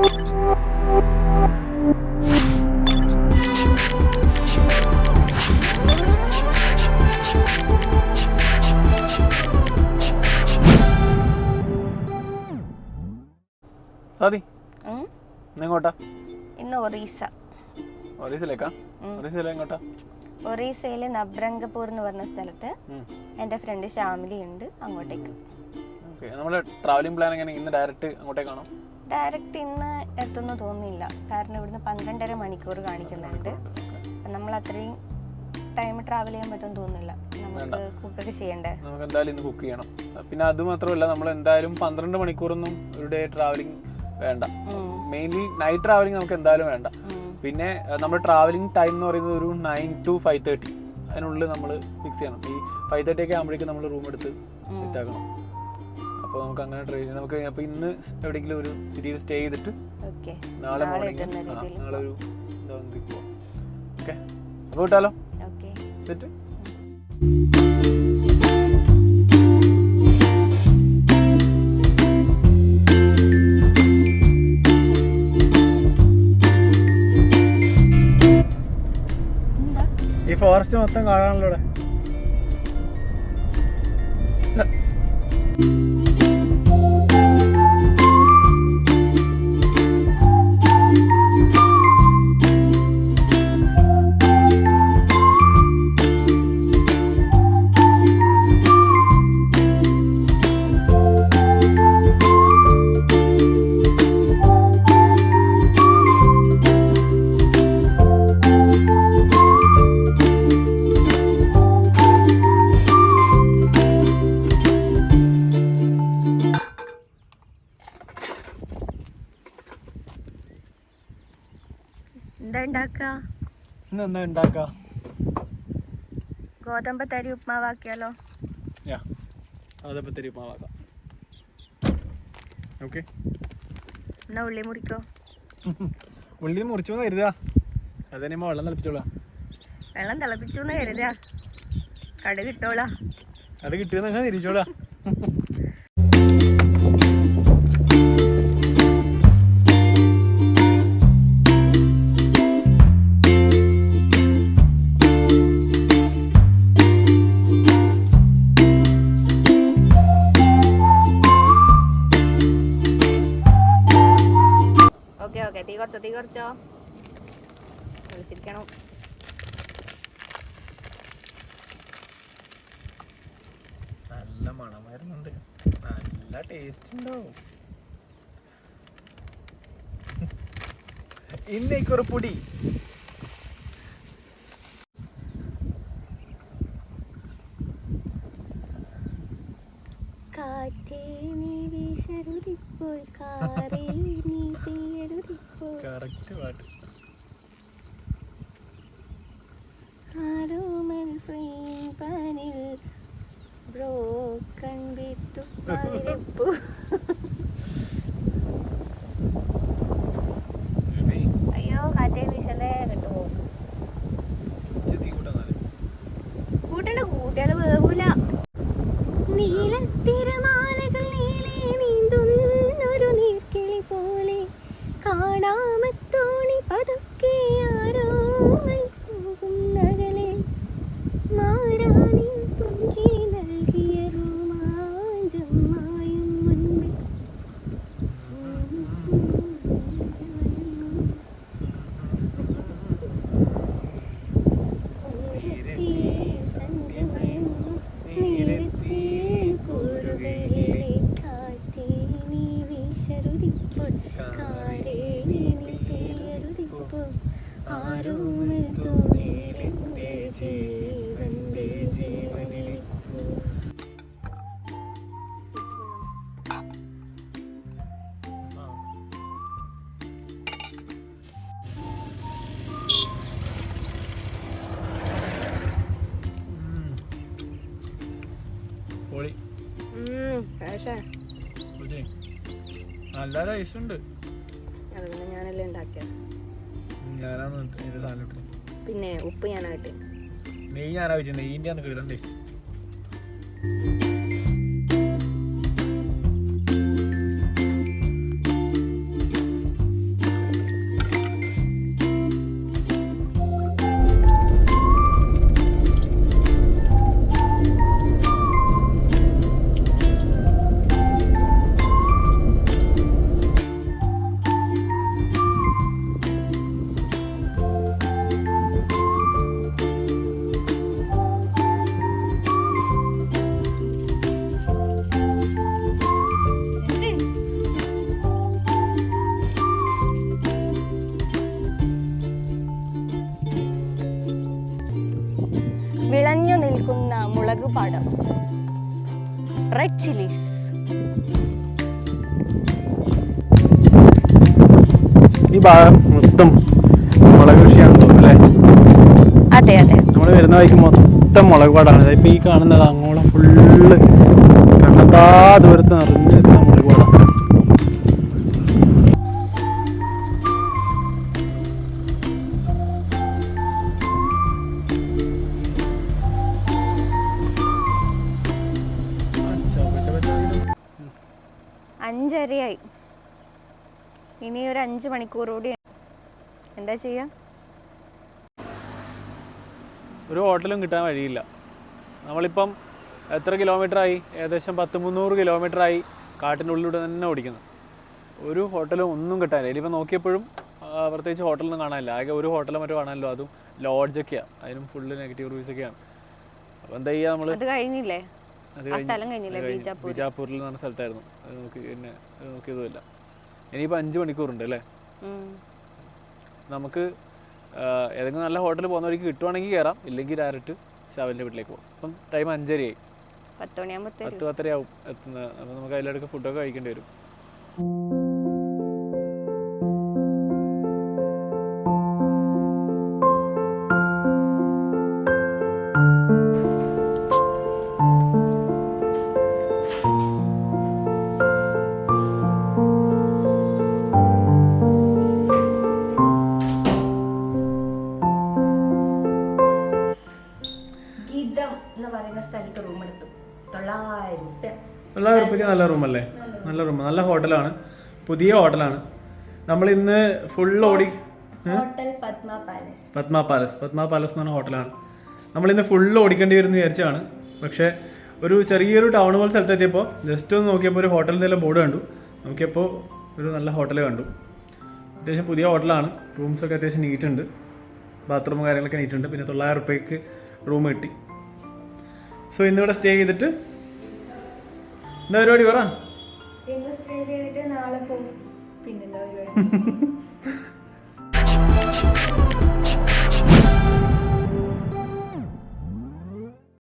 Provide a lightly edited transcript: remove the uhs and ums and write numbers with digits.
സാദി എങ്ങോട്ടാ? ഇന്ന് ഒറീസയിലെ നബ്രംഗപൂർ എന്ന് പറഞ്ഞ സ്ഥലത്ത് എന്റെ ഫ്രണ്ട് ഷാമിലി ഉണ്ട്, അങ്ങോട്ടേക്ക്. നമ്മുടെ ട്രാവലിംഗ് പ്ലാൻ എങ്ങനെ? ഇന്ന് ഡയറക്റ്റ് അങ്ങോട്ടേക്കാണോ? ഡയറക്റ്റ് ഇന്ന് എത്തുന്നു തോന്നുന്നില്ല, കാരണം ഇവിടുന്ന് 12.5 മണിക്കൂർ കാണിക്കുന്നുണ്ട്. നമ്മൾ അത്രയും ടൈം ട്രാവൽ ചെയ്യാൻ പറ്റുമെന്ന് തോന്നുന്നില്ല. നമുക്ക് കുക്കൊക്കെ ചെയ്യണ്ടേ? നമുക്ക് എന്തായാലും ഇന്ന് കുക്ക് ചെയ്യണം. പിന്നെ അത് മാത്രമല്ല, നമ്മൾ എന്തായാലും 12 മണിക്കൂറൊന്നും ഒരു ഡേ ട്രാവലിംഗ് വേണ്ട. മെയിൻലി നൈറ്റ് ട്രാവലിംഗ് നമുക്ക് എന്തായാലും വേണ്ട. പിന്നെ നമ്മുടെ ട്രാവലിംഗ് ടൈം എന്ന് പറയുന്നത് ഒരു 9 to 5:30 അതിനുള്ളിൽ നമ്മൾ ഫിക്സ് ചെയ്യണം. ഈ 5:30 ഒക്കെ ആകുമ്പോഴേക്കും നമ്മൾ റൂം എടുത്ത് സെറ്റ് ആക്കണം. അപ്പോൾ നമുക്ക് അങ്ങനെ ട്രെയിൻ നമുക്ക് അപ്പോൾ ഇന്ന് എവിടെയെങ്കിലും ഒരു സിറ്റിയിൽ സ്റ്റേ ചെയ്തിട്ട് നാളെ മോർണിംഗ് നാളെ ഒരു എന്താ പോവാം. ഓക്കെ, അപ്പോൾ വിട്ടാലോ? സെറ്റ്. ഈ ഫോറസ്റ്റ് മൊത്തം കാണാനല്ലോ ഇവിടെ. ഗോതമ്പത്തരി ഉപ്മാവാക്കിയാലോ? ഗോതമ്പത്തരി ഉപ്മാവാക്കാം. ഓക്കെ, എന്നാ ഉള്ളി മുറിക്കോ. ഉള്ളി മുറിച്ചു കരുതാ, അതന്നെ വെള്ളം തിളപ്പിച്ചോളാം. വെള്ളം തിളപ്പിച്ചു കരുതാ, കടുക് ഇട്ടോളാ. കടുക് കിട്ടിയെന്ന് തിരിച്ചോളാ. തീ കുറച്ചോ, വിളിച്ചിരിക്കണം. നല്ല മണം വരുന്നുണ്ട്, നല്ല ടേസ്റ്റ് ഉണ്ടാവും. ഇന്നേക്കൊരു പൊടി. കറക്റ്റ് പാട്ട്. അയ്യോ, കാറ്റേ വീശലേ കിട്ടുമോ? കൂട്ടണ്ട, കൂട്ടിയാല് വേവൂല. നീലത്തിരമാലകൾ നീലേ നീന്തുന്നൊരു നീർക്കിളി പോലെ കാണാമത്തോണി പതുക്കെ ആരോ പോകും നഗലെ മാറാനിൻ പുഞ്ചി നൽകിയ രോമാഞ്ചം മായും മുൻപേ. നല്ല റൈസുണ്ട്. ഞാനല്ലേ ഉണ്ടാക്കിയ. പിന്നെ ഉപ്പ് ഞാനായിട്ട് നെയ്യ് ഞാനാവശ്യം. നെയ്യിൻ്റെ ആണ് കിടന്ന ടേസ്റ്റ്. Salad, red chillies. ഈ ഭാഗം മൊത്തം മുളക് കൃഷിയാണെന്ന് തോന്നുന്നു അല്ലേ? അതെ അതെ. നമ്മൾ വരുന്ന വഴിക്ക് മൊത്തം മുളക് പാടാണ്. ഇപ്പം ഈ കാണുന്നത് അങ്ങോളം ഫുള്ള് കണ്ണത്താ ദൂരത്ത് നിറഞ്ഞ് നിൽക്കുന്ന മുളക് പാടാണ്. അഞ്ചരയായി. ഇനി ഒരു 5 മണിക്കൂർ കൂടി. എന്താ ചെയ്യാ? ഒരു ഹോട്ടലും കിട്ടാൻ വഴിയില്ല. നമ്മളിപ്പം എത്ര കിലോമീറ്ററായി? ഏകദേശം 100-300 കിലോമീറ്ററായി കാട്ടിനുള്ളിലൂടെ തന്നെ ഓടിക്കുന്നത്. ഒരു ഹോട്ടലും ഒന്നും കിട്ടാനില്ല. ഇനിയിപ്പോൾ നോക്കിയപ്പോഴും പ്രത്യേകിച്ച് ഹോട്ടലൊന്നും കാണാനില്ല. ആകെ ഒരു ഹോട്ടലും മറ്റോ കാണാനല്ലോ, അതും ലോഡ്ജൊക്കെയാണ്. അതിനും ഫുള്ള് നെഗറ്റീവ് റിവ്യൂസൊക്കെയാണ്. അപ്പോൾ എന്താ ചെയ്യുക നമ്മൾ? അത് കഴിഞ്ഞില്ലേ? ബീജാപ്പൂരിൽ എന്ന് പറഞ്ഞ സ്ഥലത്തായിരുന്നു. അത് നോക്കിയതുമില്ല. ഇനിയിപ്പോൾ 5 മണിക്കൂറുണ്ട് അല്ലേ? നമുക്ക് ഏതെങ്കിലും നല്ല ഹോട്ടലിൽ പോകുന്ന വഴിക്ക് കിട്ടുവാണെങ്കിൽ കയറാം, ഇല്ലെങ്കിൽ ഡയറക്റ്റ് ഷാവലിൻ്റെ വീട്ടിലേക്ക് പോകും. അപ്പം ടൈം 5:30ആയി. 10-10:30 എത്തുന്നത്. അപ്പോൾ നമുക്ക് അതിലിടയ്ക്ക് ഫുഡൊക്കെ കഴിക്കേണ്ടി വരും. ₹900 നല്ല റൂമല്ലേ? നല്ല റൂം, നല്ല ഹോട്ടലാണ്, പുതിയ ഹോട്ടലാണ്. നമ്മൾ ഇന്ന് ഫുൾ ഓടി പത്മ പാലസ് എന്ന് പറഞ്ഞ ഹോട്ടലാണ്. നമ്മളിന്ന് ഫുള്ള് ഓടിക്കേണ്ടി വരുമെന്ന് വിചാരിച്ചാണ്. പക്ഷേ ഒരു ചെറിയൊരു ടൗൺ പോലെ സ്ഥലത്തെത്തിയപ്പോൾ ജസ്റ്റ് ഒന്ന് നോക്കിയപ്പോൾ ഒരു ഹോട്ടലിൻ്റെ ബോർഡ് കണ്ടു. നോക്കിയപ്പോൾ ഒരു നല്ല ഹോട്ടൽ കണ്ടു. അത്യാവശ്യം പുതിയ ഹോട്ടലാണ്. റൂംസൊക്കെ അത്യാവശ്യം നീറ്റുണ്ട്, ബാത്റൂമും കാര്യങ്ങളൊക്കെ നീറ്റുണ്ട്. പിന്നെ ₹900 റൂം കിട്ടി. സോ ഇന്നിവിടെ സ്റ്റേ ചെയ്തിട്ട് എന്താ പരിപാടി പറ? സ്റ്റേ ചെയ്തിട്ട് നാളെ പോകും. പിന്നെന്താ പരിപാടി?